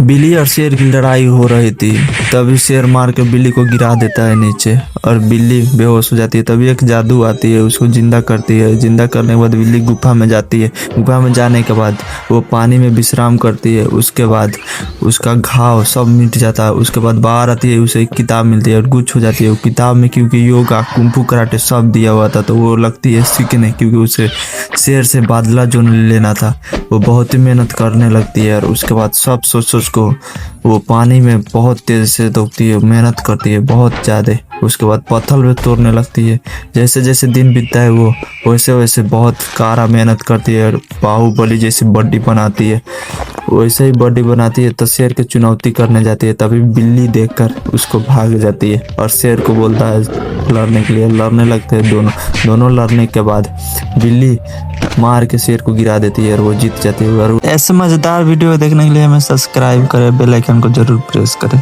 बिल्ली और शेर की लड़ाई हो रही थी। तभी शेर मार के बिल्ली को गिरा देता है नीचे और बिल्ली बेहोश हो जाती है। तभी एक जादू आती है, उसको जिंदा करती है। जिंदा करने के बाद बिल्ली गुफा में जाती है। गुफा में जाने के बाद वो पानी में विश्राम करती है। उसके बाद उसका घाव सब मिट जाता है। उसके बाद बाहर आती है, उसे एक किताब मिलती है और गुच्छ हो जाती है। वो किताब में क्योंकि योगा, कुंफू, कराटे सब दिया हुआ था, तो वो लगती है सीखने, क्योंकि उसे शेर से बादला जो लेना था। वो बहुत ही मेहनत करने लगती है और उसके बाद सब सोच सोच को वो पानी में बहुत तेज से दौड़ती है, मेहनत करती है बहुत ज़्यादा। उसके बाद पत्थर भी तोड़ने लगती है। जैसे जैसे दिन बीतता है वो वैसे वैसे बहुत कारा मेहनत करती है और बाहुबली जैसी बॉडी बनाती है। वैसे ही बॉडी बनाती है तो शेर की चुनौती करने जाती है। तभी बिल्ली देखकर उसको भाग जाती है और शेर को बोलता है लड़ने के लिए। लड़ने लगते हैं दोनों लड़ने के बाद बिल्ली मार के शेर को गिरा देती है और वो जीत जाती है। और ऐसे मज़ेदार वीडियो देखने के लिए हमें सब्सक्राइब करें, बेल आइकन को जरूर प्रेस करें।